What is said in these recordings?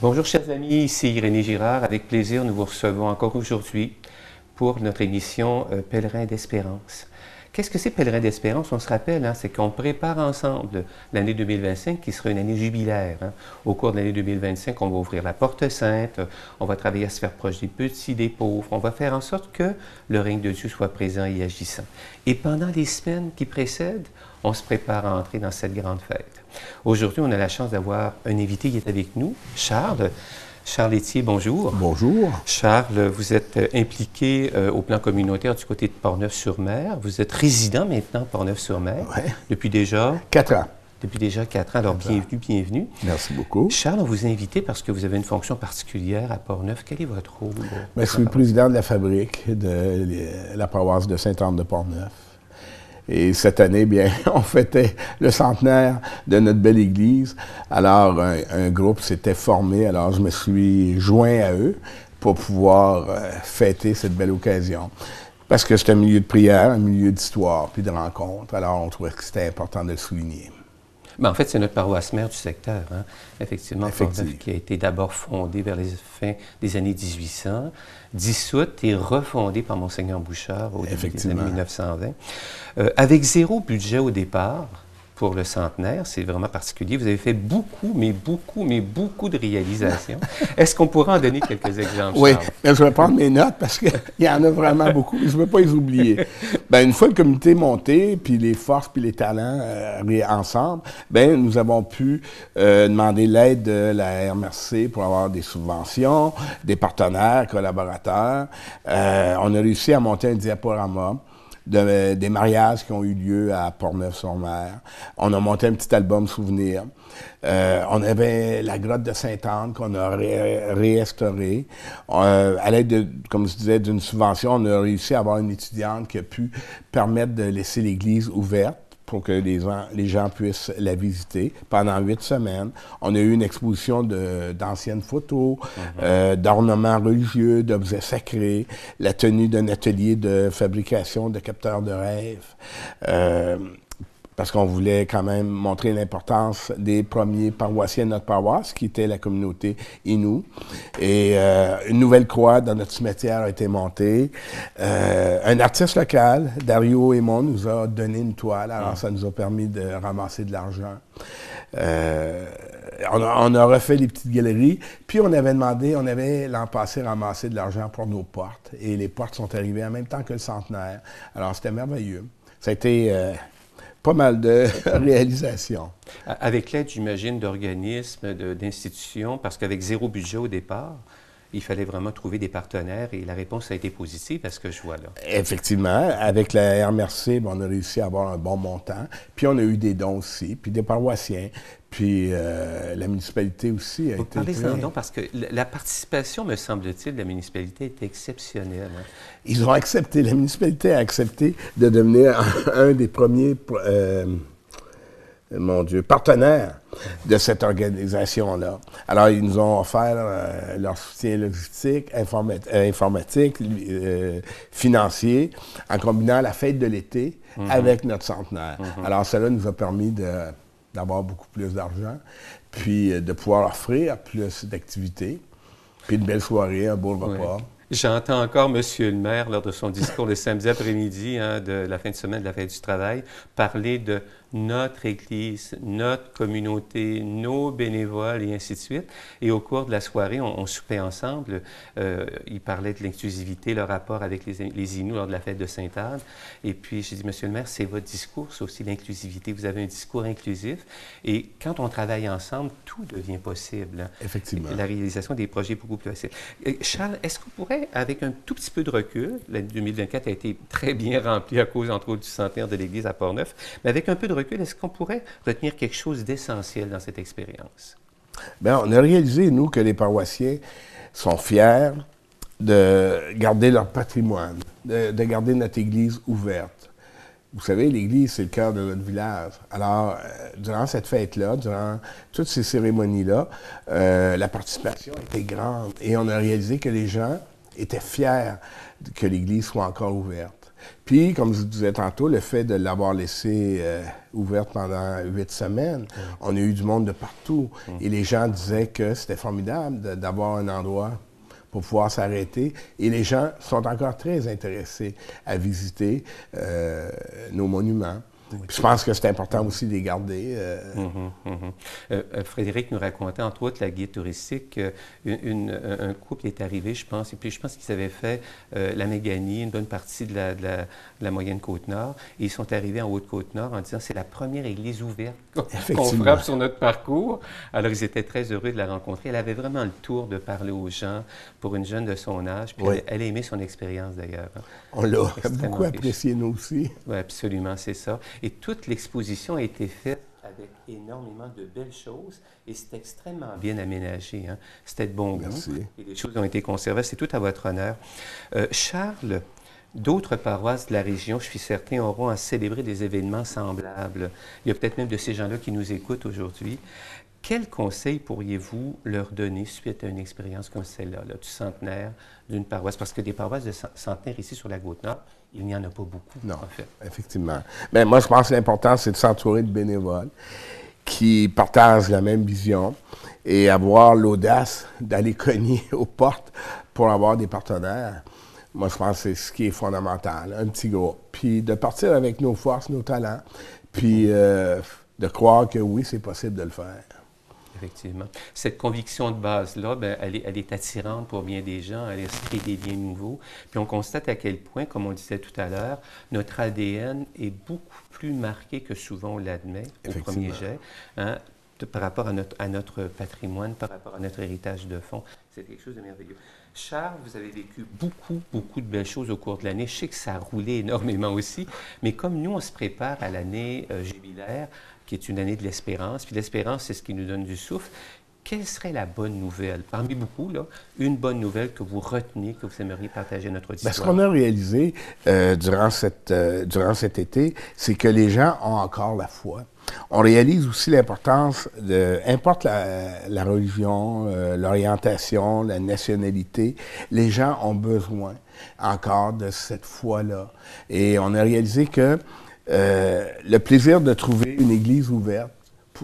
Bonjour chers amis, ici Irénée Girard. Avec plaisir, nous vous recevons encore aujourd'hui pour notre émission Pèlerin d'Espérance. Qu'est-ce que c'est Pèlerin d'Espérance? On se rappelle, c'est qu'on prépare ensemble l'année 2025 qui sera une année jubilaire. Au cours de l'année 2025, on va ouvrir la Porte Sainte, on va travailler à se faire proche des petits, des pauvres, on va faire en sorte que le règne de Dieu soit présent et agissant. Et pendant les semaines qui précèdent, on se prépare à entrer dans cette grande fête. Aujourd'hui, on a la chance d'avoir un invité qui est avec nous, Charles. Charles Etier, bonjour. Bonjour. Charles, vous êtes impliqué au plan communautaire du côté de Portneuf-sur-Mer. Vous êtes résident maintenant à Portneuf-sur-Mer depuis déjà 4 ans. Depuis déjà 4 ans. Alors, bienvenue, bienvenue. Merci beaucoup. Charles, on vous a invité parce que vous avez une fonction particulière à Portneuf. Quel est votre rôle? Je suis le président de la fabrique de la paroisse de Sainte-Anne-de-Portneuf. Et cette année, bien, on fêtait le centenaire de notre belle église. Alors, un groupe s'était formé. Alors, je me suis joint à eux pour pouvoir fêter cette belle occasion. Parce que c'est un milieu de prière, un milieu d'histoire, puis de rencontre. Alors, on trouvait que c'était important de le souligner. Mais en fait, c'est notre paroisse mère du secteur, effectivement, Portneuf, qui a été d'abord fondée vers les fins des années 1800, dissoute et refondée par Monseigneur Bouchard au début des années 1920. Avec zéro budget au départ pour le centenaire, c'est vraiment particulier. Vous avez fait beaucoup de réalisations. Est-ce qu'on pourrait en donner quelques exemples? Oui, mais je vais prendre mes notes parce qu'il y en a vraiment beaucoup, mais je ne veux pas les oublier. Bien, une fois le comité monté, puis les forces puis les talents ensemble, bien, nous avons pu demander l'aide de la RMRC pour avoir des subventions, des partenaires, collaborateurs. On a réussi à monter un diaporama des mariages qui ont eu lieu à Portneuf-sur-Mer. On a monté un petit album souvenir. On avait la grotte de Sainte-Anne qu'on a réestaurée. À l'aide, comme je disais, d'une subvention, on a réussi à avoir une étudiante qui a pu permettre de laisser l'église ouverte pour que les gens puissent la visiter pendant 8 semaines. On a eu une exposition d'anciennes photos, d'ornements religieux, d'objets sacrés, la tenue d'un atelier de fabrication de capteurs de rêve, parce qu'on voulait quand même montrer l'importance des premiers paroissiens de notre paroisse, qui était la communauté Innu. Et une nouvelle croix dans notre cimetière a été montée. Un artiste local, Dario Aymon, nous a donné une toile, alors ça nous a permis de ramasser de l'argent. On a refait les petites galeries, puis on avait l'an passé ramassé de l'argent pour nos portes, et les portes sont arrivées en même temps que le centenaire. Alors c'était merveilleux. Ça a été pas mal de réalisations. Avec l'aide, j'imagine, d'organismes, d'institutions, parce qu'avec zéro budget au départ, il fallait vraiment trouver des partenaires et la réponse a été positive à ce que je vois là. Effectivement. Avec la RMRC, on a réussi à avoir un bon montant. Puis on a eu des dons aussi, puis des paroissiens. Puis la municipalité aussi a été... Parlez-en donc, parce que la participation, me semble-t-il, de la municipalité est exceptionnelle. Ils ont accepté, la municipalité a accepté de devenir un des premiers... partenaires de cette organisation-là. Alors, ils nous ont offert leur soutien logistique, informatique, financier, en combinant la fête de l'été avec notre centenaire. Alors, cela nous a permis d'avoir beaucoup plus d'argent, puis de pouvoir offrir plus d'activités, puis une belle soirée, un beau repas. J'entends encore M. le maire, lors de son discours le samedi après-midi de la fin de semaine de la Fête du travail, parler de notre Église, notre communauté, nos bénévoles et ainsi de suite. Et au cours de la soirée, on soupait ensemble. Il parlait de l'inclusivité, le rapport avec les Inuits lors de la fête de Sainte-Anne. Et puis, j'ai dit, Monsieur le maire, c'est votre discours, c'est aussi l'inclusivité. Vous avez un discours inclusif. Et quand on travaille ensemble, tout devient possible. Effectivement. La réalisation des projets est beaucoup plus facile. Charles, est-ce qu'on pourrait, avec un tout petit peu de recul, l'année 2024 a été très bien remplie à cause, entre autres, du centenaire de l'Église à Portneuf, mais avec un peu de recul, est-ce qu'on pourrait retenir quelque chose d'essentiel dans cette expérience? Bien, on a réalisé, nous, que les paroissiens sont fiers de garder leur patrimoine, de garder notre Église ouverte. Vous savez, l'Église, c'est le cœur de notre village. Alors, durant cette fête-là, durant toutes ces cérémonies-là, la participation était grande et on a réalisé que les gens étaient fiers que l'Église soit encore ouverte. Puis, comme je vous disais tantôt, le fait de l'avoir laissé ouverte pendant 8 semaines, on a eu du monde de partout. Et les gens disaient que c'était formidable d'avoir un endroit pour pouvoir s'arrêter. Et les gens sont encore très intéressés à visiter nos monuments. Puis je pense que c'est important aussi de les garder. Frédéric nous racontait, entre autres, la guide touristique, un couple est arrivé, je pense, et puis je pense qu'ils avaient fait la Méganie, une bonne partie de la moyenne Côte-Nord, et ils sont arrivés en Haute-Côte-Nord en disant c'est la première église ouverte qu'on frappe sur notre parcours. Alors ils étaient très heureux de la rencontrer. Elle avait vraiment le tour de parler aux gens pour une jeune de son âge, puis elle a aimé son expérience d'ailleurs. On l'a beaucoup apprécié, nous aussi. Oui, absolument, c'est ça. Et toute l'exposition a été faite avec énormément de belles choses et c'est extrêmement bien aménagé. Hein? C'était de bon goût et les choses ont été conservées. C'est tout à votre honneur. Charles, d'autres paroisses de la région, je suis certain, auront à célébrer des événements semblables. Il y a peut-être même de ces gens-là qui nous écoutent aujourd'hui. Quels conseils pourriez-vous leur donner suite à une expérience comme celle-là, là, du centenaire d'une paroisse? Parce que des paroisses de centenaire ici sur la Côte-Nord, il n'y en a pas beaucoup, non, en fait. Effectivement. Mais moi, je pense que l'important, c'est de s'entourer de bénévoles qui partagent la même vision et avoir l'audace d'aller cogner aux portes pour avoir des partenaires. Moi, je pense que c'est ce qui est fondamental, un petit groupe. Puis de partir avec nos forces, nos talents, puis de croire que oui, c'est possible de le faire. Effectivement. Cette conviction de base-là, bien, elle est attirante pour bien des gens, elle crée des liens nouveaux. Puis on constate à quel point, comme on disait tout à l'heure, notre ADN est beaucoup plus marqué que souvent on l'admet au premier jet, hein, par rapport à notre patrimoine, par rapport à notre héritage de fond. C'est quelque chose de merveilleux. Charles, vous avez vécu beaucoup de belles choses au cours de l'année. Je sais que ça a roulé énormément aussi, mais comme nous, on se prépare à l'année jubilaire, qui est une année de l'espérance, puis l'espérance, c'est ce qui nous donne du souffle. Quelle serait la bonne nouvelle? Parmi beaucoup, là, une bonne nouvelle que vous retenez, que vous aimeriez partager à notre auditoire? Bien, ce qu'on a réalisé durant cet été, c'est que les gens ont encore la foi. On réalise aussi l'importance importe la religion, l'orientation, la nationalité, les gens ont besoin encore de cette foi-là. Et on a réalisé que le plaisir de trouver une église ouverte,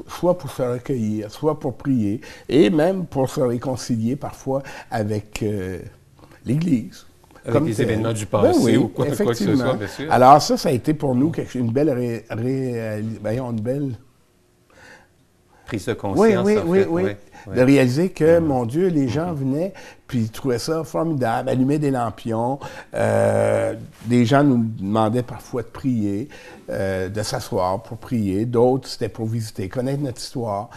soit pour se recueillir, soit pour prier, et même pour se réconcilier parfois avec l'Église. Avec comme des événements du passé ou quoi que ce soit, bien sûr. Alors ça a été pour nous une belle prise de conscience, oui. De réaliser que, mon Dieu, les gens venaient, puis ils trouvaient ça formidable, allumer des lampions. Des gens nous demandaient parfois de prier, de s'asseoir pour prier. D'autres, c'était pour visiter, connaître notre histoire.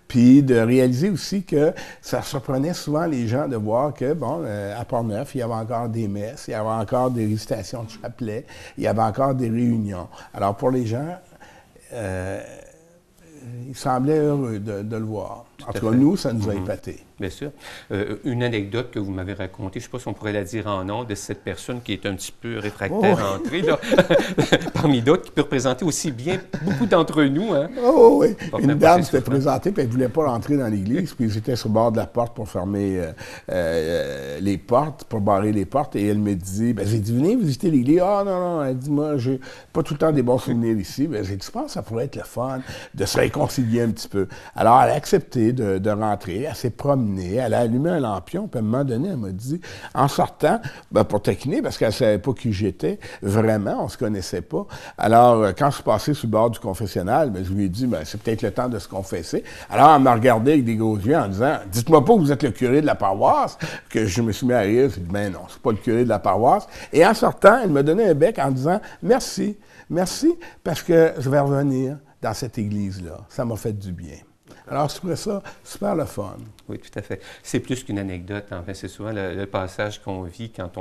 Puis de réaliser aussi que ça surprenait souvent les gens de voir que, bon, à Port-Neuf, il y avait encore des messes, il y avait encore des récitations de chapelet, il y avait encore des réunions. Alors pour les gens, ils semblaient heureux de le voir. En tout cas, nous, ça nous a épatés. Bien sûr. Une anecdote que vous m'avez racontée, je ne sais pas si on pourrait la dire en nom, de cette personne qui est un petit peu réfractaire à entrer, là, parmi d'autres, qui peut représenter aussi bien beaucoup d'entre nous. Hein? Oh oui, une dame s'était présentée, puis elle ne voulait pas rentrer dans l'église, puis j'étais sur le bord de la porte pour fermer les portes, pour barrer les portes, et elle me dit, ben, j'ai dit, venez visiter l'église. Ah non, elle dit, moi, j'ai pas tout le temps des bons souvenirs ici. Ben, j'ai dit, je pense que ça pourrait être le fun de se réconcilier un petit peu. Alors, elle a accepté de rentrer, elle s'est promenée, elle a allumé un lampion, puis à un moment donné, elle m'a dit, en sortant, ben, pour taquiner, parce qu'elle ne savait pas qui j'étais, vraiment, on ne se connaissait pas. Alors, quand je suis passé sur le bord du confessionnal, ben, je lui ai dit, ben, c'est peut-être le temps de se confesser. Alors, elle m'a regardé avec des gros yeux en disant, dites-moi pas que vous êtes le curé de la paroisse, que je me suis mis à rire, j'ai dit, ben non, c'est pas le curé de la paroisse. Et en sortant, elle m'a donné un bec en disant, merci, parce que je vais revenir dans cette église-là. Ça m'a fait du bien. Alors, je trouvais ça super le fun. Oui, tout à fait. C'est plus qu'une anecdote, en fait. C'est souvent le passage qu'on vit quand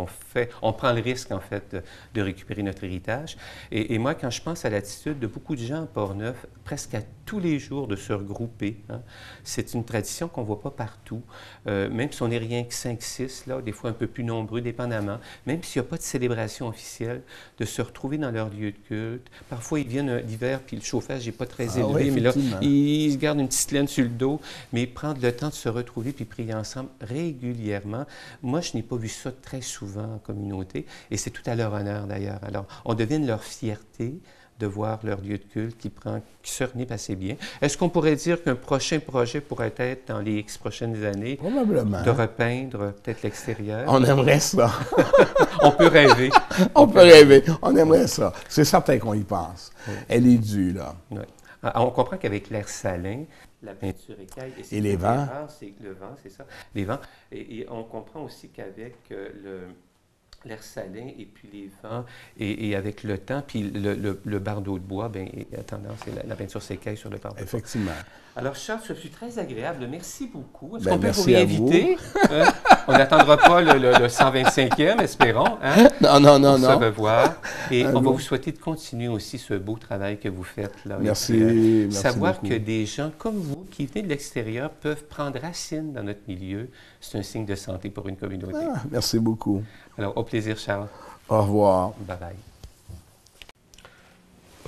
on prend le risque, en fait, de récupérer notre héritage. Et moi, quand je pense à l'attitude de beaucoup de gens à Port-Neuf, presque à tous les jours de se regrouper, hein, c'est une tradition qu'on ne voit pas partout. Même si on n'est rien que 5-6, là, des fois un peu plus nombreux, dépendamment, même s'il n'y a pas de célébration officielle, de se retrouver dans leur lieu de culte. Parfois, ils viennent l'hiver, puis le chauffage n'est pas très élevé, mais là, ils se gardent une petite laine sur le dos, mais prendre le temps de se retrouver puis prier ensemble régulièrement. Moi, je n'ai pas vu ça très souvent en communauté, et c'est tout à leur honneur d'ailleurs. Alors, on devine leur fierté de voir leur lieu de culte qui se renifle assez bien. Est-ce qu'on pourrait dire qu'un prochain projet pourrait être, dans les X prochaines années, probablement, de repeindre peut-être l'extérieur? On aimerait ça. On peut rêver. On peut rêver. On aimerait ça. C'est certain qu'on y pense. Oui. Elle est due, là. Oui. On comprend qu'avec l'air salin, la peinture écaille... Et les vents. C'est le vent, c'est ça. Les vents. Et on comprend aussi qu'avec l'air salin et puis les vents et avec le temps, puis le bardeau de bois, bien, a tendance, la peinture s'écaille sur le bardeau. Effectivement. Alors, Charles, ce fut très agréable. Merci beaucoup. Est-ce Ben, qu'on peut vous merci à réinviter? On n'attendra pas le 125e, espérons. Hein? Non. Pour se revoir. Et on va vous souhaiter de continuer aussi ce beau travail que vous faites là. Merci. Puis, merci savoir beaucoup. que des gens comme vous, qui venez de l'extérieur, peuvent prendre racine dans notre milieu, c'est un signe de santé pour une communauté. Ah, merci beaucoup. Alors, au plaisir, Charles. Au revoir. Bye-bye.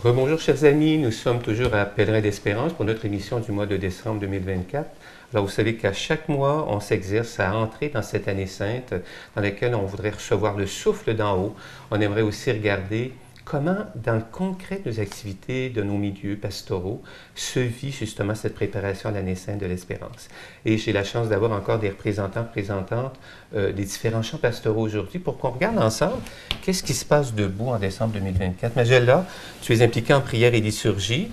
Rebonjour, chers amis. Nous sommes toujours à Pèlerin d'Espérance pour notre émission du mois de décembre 2024. Alors, vous savez qu'à chaque mois, on s'exerce à entrer dans cette année sainte dans laquelle on voudrait recevoir le souffle d'en haut. On aimerait aussi regarder comment, dans le concret de nos activités, de nos milieux pastoraux, se vit justement cette préparation à l'année sainte de l'Espérance. Et j'ai la chance d'avoir encore des représentants, représentantes des différents champs pastoraux aujourd'hui pour qu'on regarde ensemble qu'est-ce qui se passe debout en décembre 2024. Magella, tu es impliquée en prière et liturgie.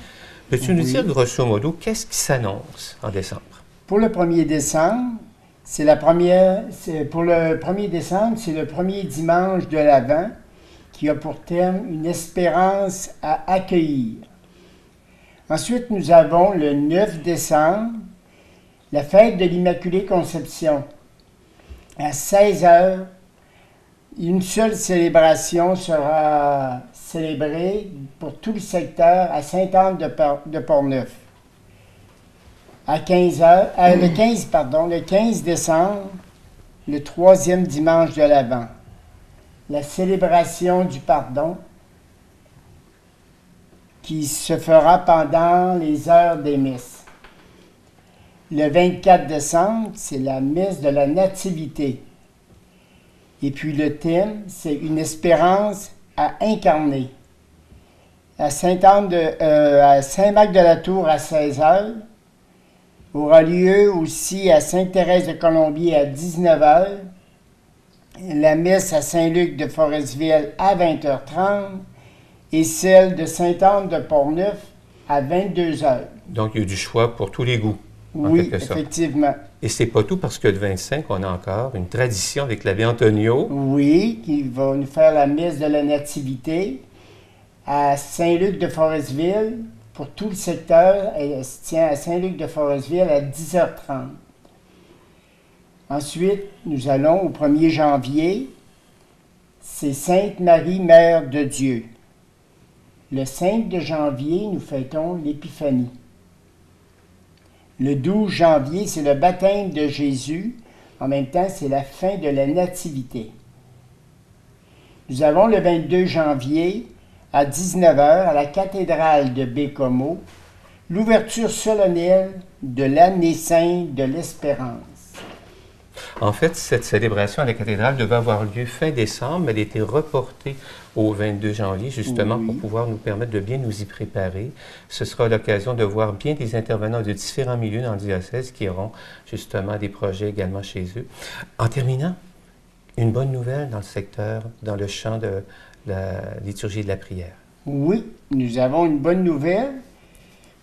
Peux-tu nous dire, grosso modo, qu'est-ce qui s'annonce en décembre? Pour le 1er décembre, c'est le premier dimanche de l'Avent qui a pour thème une espérance à accueillir. Ensuite, nous avons le 9 décembre, la fête de l'Immaculée Conception. À 16 h, une seule célébration sera célébrée pour tout le secteur à Sainte-Anne de Portneuf. À 15 h, le 15 décembre, le 3e dimanche de l'Avent. La célébration du pardon qui se fera pendant les heures des messes. Le 24 décembre, c'est la messe de la Nativité. Et puis le thème, c'est une espérance à incarner. À Saint-Marc-de-la-Tour à 16 h, aura lieu aussi à Sainte-Thérèse de Colombier à 19 h, la messe à Saint-Luc de Forestville à 20h30 et celle de Sainte-Anne de Portneuf à 22 h. Donc, il y a du choix pour tous les goûts, en Oui, quelque sorte. effectivement. Et c'est pas tout parce que le 25, on a encore une tradition avec l'abbé Antonio. Oui, qui va nous faire la messe de la Nativité à Saint-Luc de Forestville pour tout le secteur. Elle se tient à Saint-Luc de Forestville à 10h30. Ensuite, nous allons au 1er janvier, c'est Sainte Marie, Mère de Dieu. Le 5 de janvier, nous fêtons l'Épiphanie. Le 12 janvier, c'est le baptême de Jésus. En même temps, c'est la fin de la Nativité. Nous avons le 22 janvier, à 19 h, à la cathédrale de Bécomo, l'ouverture solennelle de l'année sainte de l'Espérance. En fait, cette célébration à la cathédrale devait avoir lieu fin décembre, mais elle a été reportée au 22 janvier, justement, pour pouvoir nous permettre de bien nous y préparer. Ce sera l'occasion de voir bien des intervenants de différents milieux dans le diocèse qui auront justement des projets également chez eux. En terminant, une bonne nouvelle dans le secteur, dans le champ de la liturgie de la prière. Oui, nous avons une bonne nouvelle.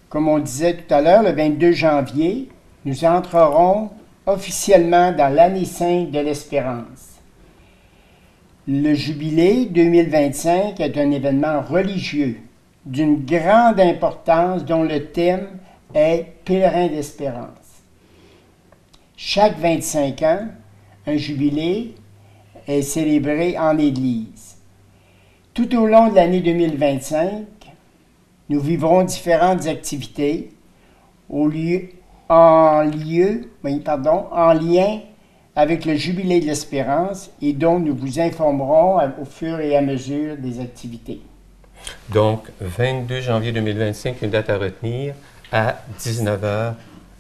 Comme on disait tout à l'heure, le 22 janvier, nous entrerons officiellement dans l'année sainte de l'Espérance. Le jubilé 2025 est un événement religieux d'une grande importance dont le thème est Pèlerin d'Espérance. Chaque 25 ans, un jubilé est célébré en Église. Tout au long de l'année 2025, nous vivrons différentes activités en lien avec le Jubilé de l'Espérance et dont nous vous informerons au fur et à mesure des activités. Donc, 22 janvier 2025, une date à retenir à 19 h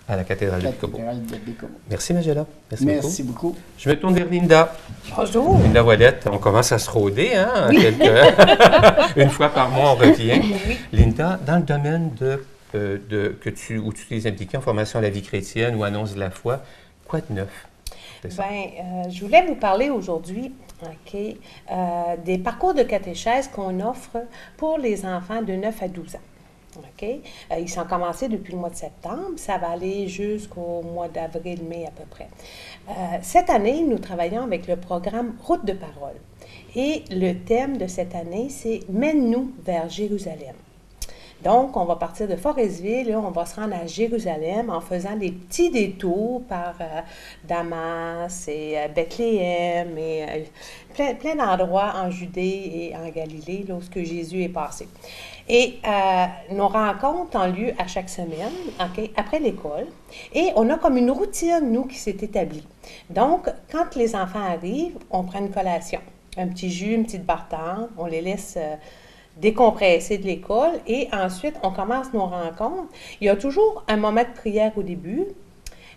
à la cathédrale de Bécomo. Merci, Magella. Merci beaucoup. Je me tourne vers Linda. Bonjour. Linda Ouellette, on commence à se rôder, hein? Oui. Une fois par mois, on revient. Oui. Linda, dans le domaine où tu t'es impliquée en formation à la vie chrétienne ou annonce de la foi, quoi de neuf? Je voulais vous parler aujourd'hui des parcours de catéchèse qu'on offre pour les enfants de 9 à 12 ans. Ils sont commencés depuis le mois de septembre. Ça va aller jusqu'au mois d'avril-mai à peu près. Cette année, nous travaillons avec le programme Route de parole. Et le thème de cette année, c'est « Mène-nous vers Jérusalem ». Donc, on va partir de Forestville, là, on va se rendre à Jérusalem en faisant des petits détours par Damas et Bethléem et plein d'endroits en Judée et en Galilée, là où Jésus est passé. Et nos rencontres ont lieu à chaque semaine, après l'école. Et on a comme une routine, nous, qui s'est établie. Donc, quand les enfants arrivent, on prend une collation. Un petit jus, une petite bartende, on les laisse décompresser de l'école et ensuite, on commence nos rencontres. Il y a toujours un moment de prière au début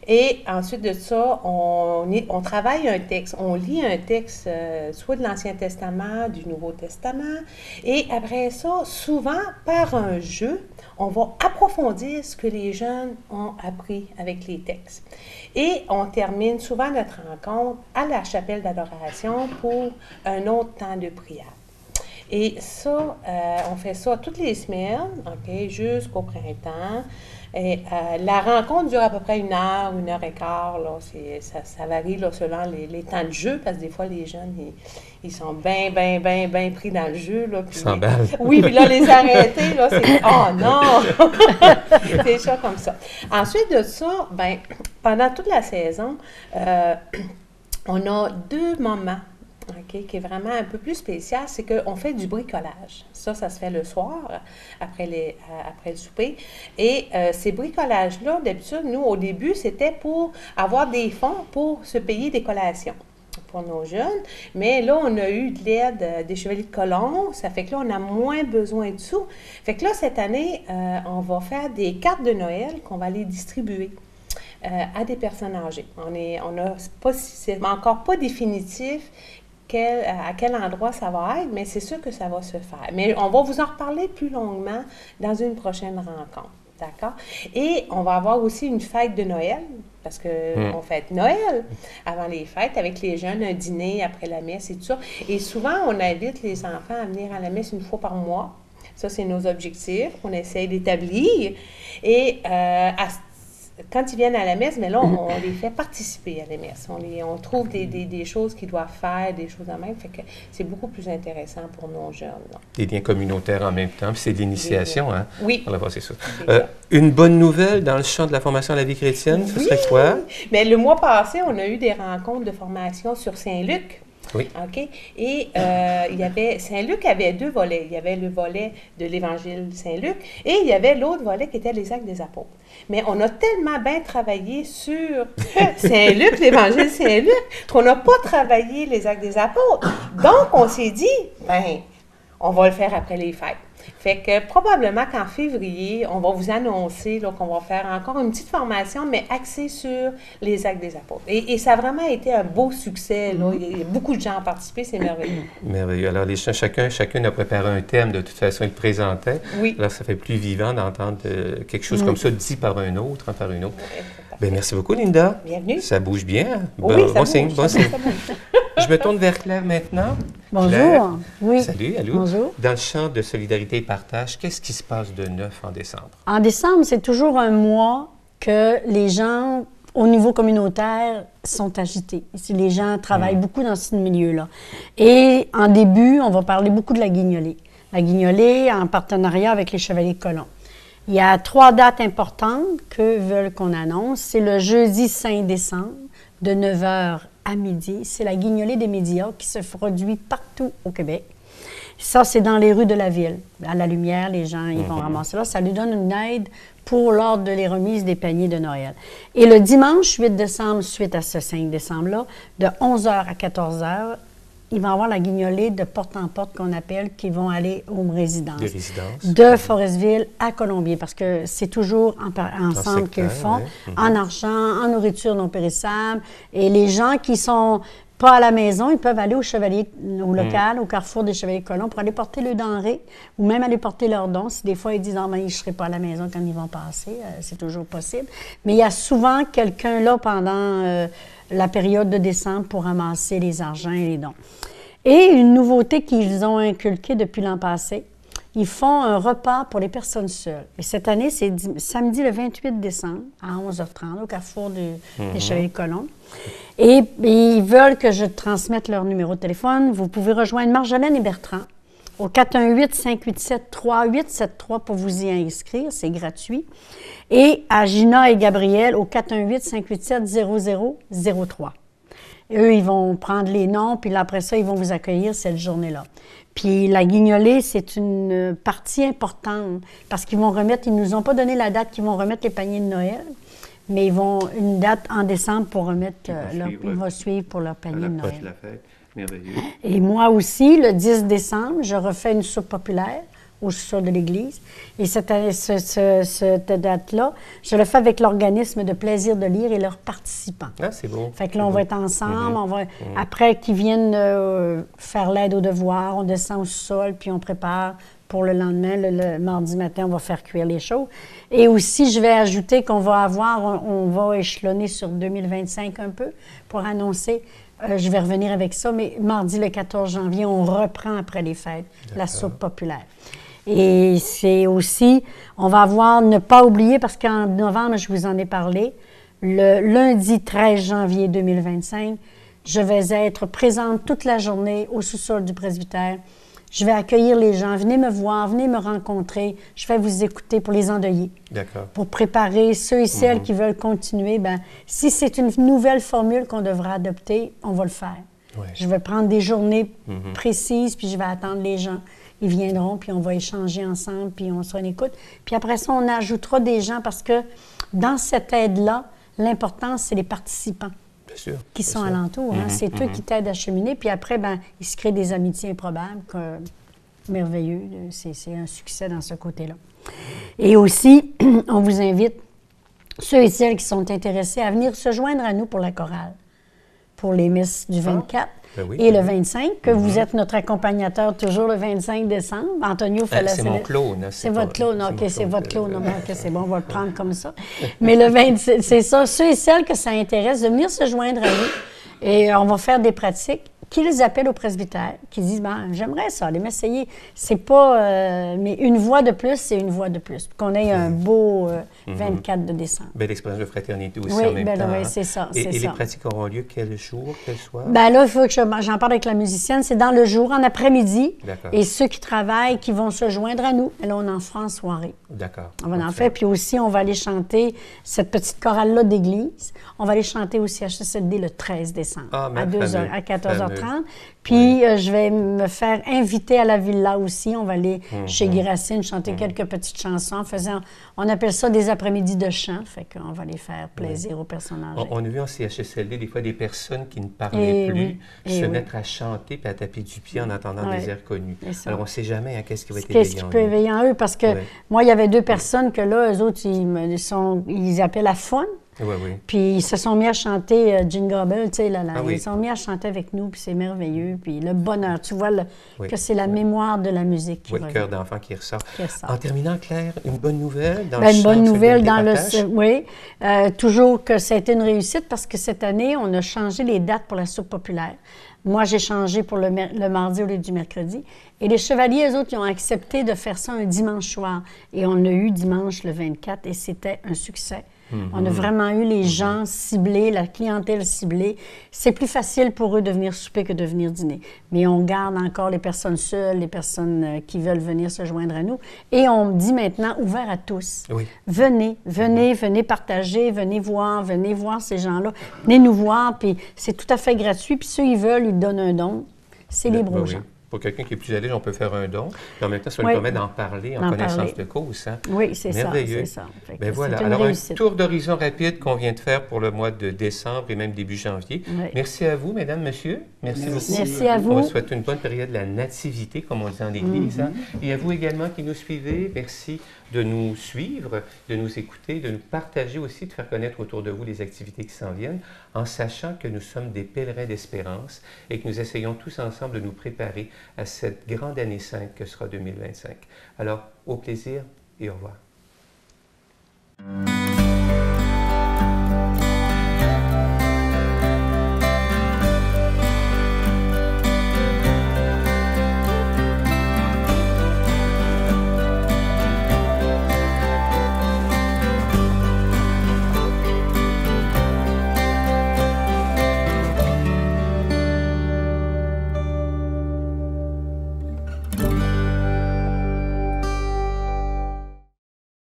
et ensuite de ça, on travaille un texte. On lit un texte soit de l'Ancien Testament, du Nouveau Testament et après ça, souvent, par un jeu, on va approfondir ce que les jeunes ont appris avec les textes. Et on termine souvent notre rencontre à la chapelle d'adoration pour un autre temps de prière. Et ça, on fait ça toutes les semaines, jusqu'au printemps. Et la rencontre dure à peu près 1 heure, 1 heure et quart. Là, ça varie là, selon les temps de jeu, parce que des fois, les jeunes, ils sont bien pris dans le jeu. Là, puis oui, puis là, les arrêter, là, c'est « Oh non! » C'est des choses comme ça. Ensuite de ça, pendant toute la saison, on a 2 moments qui est vraiment un peu plus spécial, c'est qu'on fait du bricolage. Ça se fait le soir, après le souper. Et ces bricolages-là, d'habitude, nous, au début, c'était pour avoir des fonds pour se payer des collations pour nos jeunes. Mais là, on a eu de l'aide des Chevaliers de Colomb. Ça fait que là, on a moins besoin de sous. Fait que là, cette année, on va faire des cartes de Noël qu'on va aller distribuer à des personnes âgées. C'est encore pas définitif à quel endroit ça va être, mais c'est sûr que ça va se faire. Mais on va vous en reparler plus longuement dans une prochaine rencontre. D'accord? Et on va avoir aussi une fête de Noël, parce qu'on fête Noël avant les fêtes, avec les jeunes, un dîner après la messe et tout ça. Et souvent, on invite les enfants à venir à la messe 1 fois par mois. Ça, c'est nos objectifs qu'on essaie d'établir. Et quand ils viennent à la messe, mais là, on les fait participer à la messe. On trouve des choses qu'ils doivent faire, des choses en même. Fait que c'est beaucoup plus intéressant pour nos jeunes. Là. Des liens communautaires en même temps, puis c'est de l'initiation, hein? Oui. C'est ça. Une bonne nouvelle dans le champ de la formation à la vie chrétienne, ce serait quoi? Bien, le mois passé, on a eu des rencontres de formation sur Saint-Luc. Oui. Et Saint-Luc avait 2 volets. Il y avait le volet de l'Évangile Saint-Luc et il y avait l'autre volet qui était les Actes des Apôtres. Mais on a tellement bien travaillé sur Saint-Luc, l'Évangile Saint-Luc, qu'on n'a pas travaillé les Actes des Apôtres. Donc, on s'est dit, on va le faire après les fêtes. Fait que probablement qu'en février, on va vous annoncer qu'on va faire encore une petite formation, mais axée sur les Actes des Apôtres. Et ça a vraiment été un beau succès. Là. Il y a beaucoup de gens ont participé, c'est merveilleux. Merveilleux. Alors, chacune a préparé un thème, de toute façon, il le présentait. Oui. Alors, ça fait plus vivant d'entendre quelque chose comme ça dit par un autre, par une autre. Bien, merci beaucoup, Linda. Bienvenue. Ça bouge bien. Oui, bon signe. Je me tourne vers Claire maintenant. Bonjour. Claire. Oui. Salut, allô. Bonjour. Dans le champ de solidarité et partage, qu'est-ce qui se passe de neuf en décembre? En décembre, c'est toujours un mois que les gens, au niveau communautaire, sont agités. Les gens travaillent beaucoup dans ce milieu-là. Et en début, on va parler beaucoup de la guignolée. La guignolée en partenariat avec les Chevaliers de Colomb. Il y a 3 dates importantes que veulent qu'on annonce. C'est le jeudi 5 décembre, de 9h à midi. C'est la guignolée des médias qui se produit partout au Québec. Ça, c'est dans les rues de la ville. À la lumière, les gens ils vont ramasser là. Ça lui donne une aide pour lors de les remises des paniers de Noël. Et le dimanche 8 décembre, suite à ce 5 décembre-là, de 11h à 14h, il va y avoir la guignolée de porte en porte qu'on appelle, qui vont aller aux résidences. Des résidences. De Forestville à Colombier, parce que c'est toujours ensemble qu'ils le font, en argent, en nourriture non périssable. Et les gens qui sont pas à la maison, ils peuvent aller au Chevalier, au local, au Carrefour des Chevaliers Colomb pour aller porter le denrée ou même aller porter leurs dons. Si des fois, ils disent « Ah, mais je ne serai pas à la maison quand ils vont passer c'est toujours possible. Mais il y a souvent quelqu'un là pendant la période de décembre pour ramasser les argents et les dons. Et une nouveauté qu'ils ont inculquée depuis l'an passé, ils font un repas pour les personnes seules. Et cette année, c'est samedi le 28 décembre à 11h30 au Carrefour des Chevaliers Colomb. Et ils veulent que je transmette leur numéro de téléphone. Vous pouvez rejoindre Marjolaine et Bertrand au 418-587-3873 pour vous y inscrire. C'est gratuit. Et à Gina et Gabriel au 418-587-0003. Eux, ils vont prendre les noms, puis après ça, ils vont vous accueillir cette journée-là. Puis la guignolée, c'est une partie importante parce qu'ils vont remettre, ils ne nous ont pas donné la date qu'ils vont remettre les paniers de Noël, mais ils vont une date en décembre pour remettre, ils vont suivre pour leur panier de Noël. La fête. Merveilleux. Et moi aussi, le 10 décembre, je refais une soupe populaire au sous-sol de l'Église. Et cette date-là, je le fais avec l'organisme de Plaisir de lire et leurs participants. Ah, c'est bon. Fait que là, on va être ensemble. On va, après qu'ils viennent faire l'aide aux devoirs, on descend au sous-sol, puis on prépare pour le lendemain. Le mardi matin, on va faire cuire les choses. Et aussi, je vais ajouter qu'on va avoir, on va échelonner sur 2025 un peu pour annoncer. Je vais revenir avec ça, mais mardi, le 14 janvier, on reprend après les fêtes la soupe populaire. Et c'est aussi, on va avoir, ne pas oublier, parce qu'en novembre, je vous en ai parlé, le lundi 13 janvier 2025, je vais être présente toute la journée au sous-sol du presbytère. Je vais accueillir les gens. Venez me voir, venez me rencontrer. Je vais vous écouter pour les endeuiller. D'accord. Pour préparer ceux et celles qui veulent continuer. Bien, si c'est une nouvelle formule qu'on devra adopter, on va le faire. Ouais. Je vais prendre des journées précises, puis je vais attendre les gens. Ils viendront, puis on va échanger ensemble, puis on sera en écoute. Puis après ça, on ajoutera des gens parce que dans cette aide-là, l'important, c'est les participants. Qui sont alentours. Hein? C'est eux qui t'aident à cheminer. Puis après, ben, ils se créent des amitiés improbables. Merveilleux. C'est un succès dans ce côté-là. Et aussi, on vous invite, ceux et celles qui sont intéressés, à venir se joindre à nous pour la chorale, pour les messes du 24 et le 25, que vous êtes notre accompagnateur toujours le 25 décembre. Antonio fait la c'est mon clone. C'est votre clone. OK, c'est votre clone. OK, c'est bon, on va le prendre comme ça. Mais le 26, c'est ça. Ceux et celles que ça intéresse de venir se joindre à nous et on va faire des pratiques qui les appellent au presbytère, qui disent, ben, j'aimerais ça, aller m'essayer. C'est pas, mais une voix de plus, c'est une voix de plus. Qu'on ait un beau 24 de décembre. Belle expérience de fraternité aussi en même temps. Oui, c'est ça. Et les pratiques auront lieu quel jour, quel soir? Bien là, il faut que j'en parle avec la musicienne. C'est dans le jour, en après-midi. D'accord. Et ceux qui travaillent, qui vont se joindre à nous, là, on en fera en soirée. D'accord. On va en faire. Puis aussi, on va aller chanter cette petite chorale-là d'église. On va aller chanter aussi à CHSLD le 13 décembre, à 2h, à 14h30. Puis, je vais me faire inviter à la villa aussi. On va aller chez Guy Racine chanter quelques petites chansons. On appelle ça des après-midi de chant. Fait qu'on va aller faire plaisir aux personnes âgées. On a vu en CHSLD des fois des personnes qui ne parlaient plus se mettre à chanter puis à taper du pied en entendant des airs connus. Alors, on ne sait jamais qu'est-ce qui va être éveillé en eux. Qu'est-ce qui peut éveiller en eux? Parce que moi, il y avait deux personnes que là, eux autres, ils appellent la fun. Oui. Puis ils se sont mis à chanter Jingle Bell, tu sais, ils se sont mis à chanter avec nous, puis c'est merveilleux. Puis le bonheur, tu vois que c'est la mémoire de la musique qui revient. Le cœur d'enfant qui ressort. En terminant, Claire, une bonne nouvelle dans une bonne nouvelle dans le... Oui, toujours que ça a été une réussite parce que cette année, on a changé les dates pour la soupe populaire. Moi, j'ai changé pour le mardi au lieu du mercredi. Et les chevaliers, eux autres, ils ont accepté de faire ça un dimanche soir. Et on l'a eu dimanche le 24 et c'était un succès. On a vraiment eu les gens ciblés, la clientèle ciblée. C'est plus facile pour eux de venir souper que de venir dîner. Mais on garde encore les personnes seules, les personnes qui veulent venir se joindre à nous. Et on dit maintenant ouvert à tous. Oui. Venez partager, venez voir ces gens-là. Venez nous voir, puis c'est tout à fait gratuit. Puis ceux qui veulent, ils donnent un don. C'est libre aux gens. pour quelqu'un qui est plus à l'aise, on peut faire un don. Puis en même temps, ça nous Oui. permet d'en parler en D'en connaissance parler. de cause. Hein? Oui, c'est ça. Merveilleux. C'est ça. Fait que Ben voilà. c'est une Alors, réussite. un tour d'horizon rapide qu'on vient de faire pour le mois de décembre et même début janvier. Oui. Merci à vous, mesdames, messieurs. Merci beaucoup. Merci à On vous. vous souhaite une bonne période de la nativité, comme on dit en Église. Hein? Et à vous également qui nous suivez, merci de nous suivre, de nous écouter, de nous partager aussi, de faire connaître autour de vous les activités qui s'en viennent, en sachant que nous sommes des pèlerins d'espérance et que nous essayons tous ensemble de nous préparer à cette grande année sainte que sera 2025. Alors, au plaisir et au revoir.